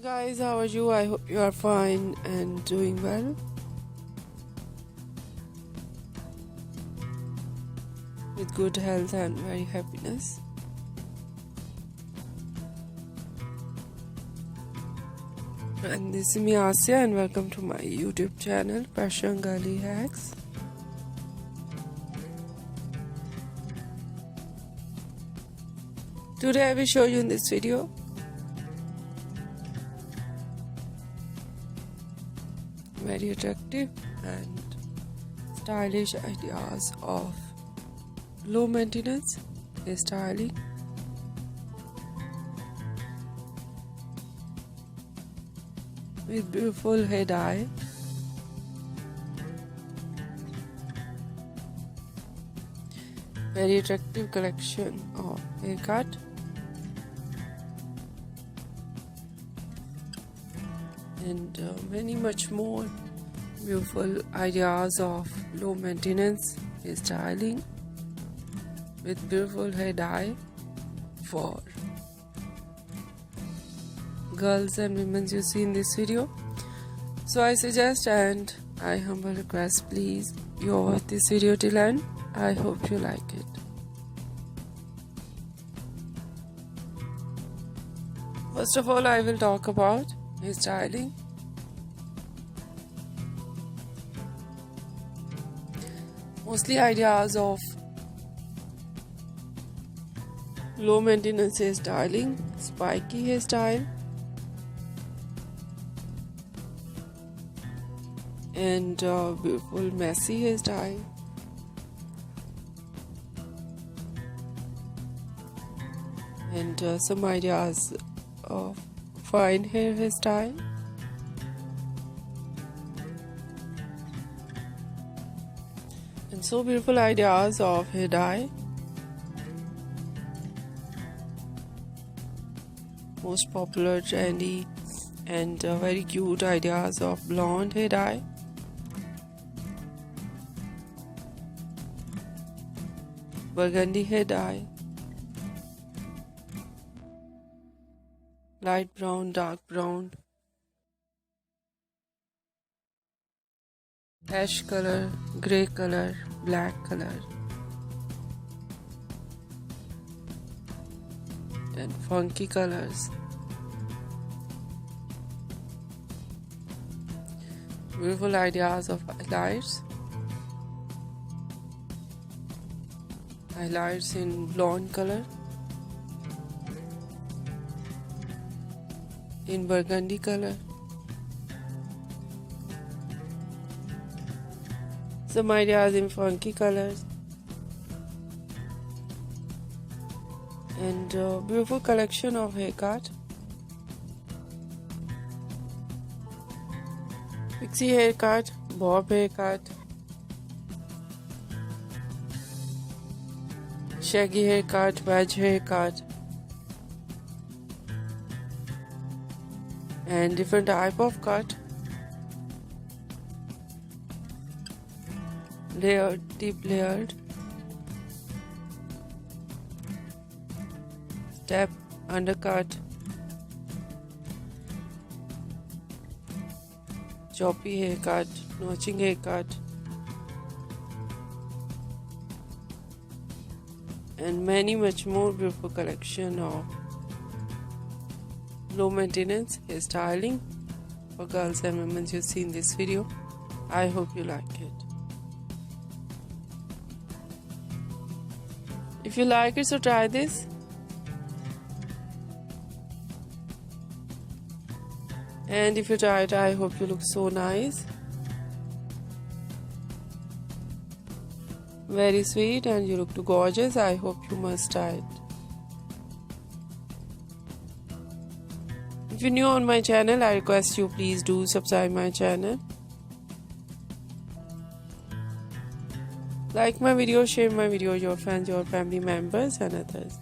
Guys, how are you? I hope you are fine and doing well. With good health and very happiness. And this is me Asya and welcome to my YouTube channel Fashion Girly Hacks. Today I will show you in this video very attractive and stylish ideas of low maintenance hairstyling. With beautiful hair dye, very attractive collection of haircut, and many much more beautiful ideas of low maintenance hairstyling with beautiful hair dye for girls and women you see in this video. So I suggest and I humble request, please you watch this video till end. I hope you like it. First of all, I will talk about hairstyling. Mostly ideas of low maintenance hairstyling, spiky hairstyle, and beautiful messy hairstyle, and some ideas of fine hair hairstyle, and so beautiful ideas of hair dye. Most popular, trendy, and very cute ideas of blonde hair dye. Burgundy hair dye, light brown, dark brown, ash color, grey color, black color, and funky colors. Beautiful ideas of highlights. Highlights in blonde color, in burgundy color, some ideas in funky colors, and beautiful collection of haircut. Pixie haircut, bob haircut, shaggy haircut, wedge haircut, and different type of cut, layered, deep layered, step, undercut, choppy haircut, notching haircut, and many much more beautiful collection of low maintenance hairstyling for girls and women you see in this video. I hope you like it. If you like it, so try this. And if you try it, I hope you look so nice. Very sweet, and you look too gorgeous. I hope you must try it. If you're new on my channel, I request you please do subscribe my channel. Like my video, share my video with your friends, your family members and others.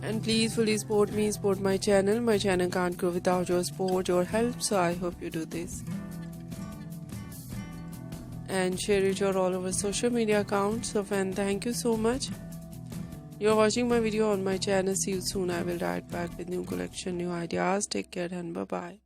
And please fully support me, support my channel. My channel can't grow without your support, your help, so I hope you do this. And share it your all over social media accounts. So fan, thank you so much. You're watching my video on my channel. See you soon. I will write back with new collection, new ideas. Take care and bye-bye.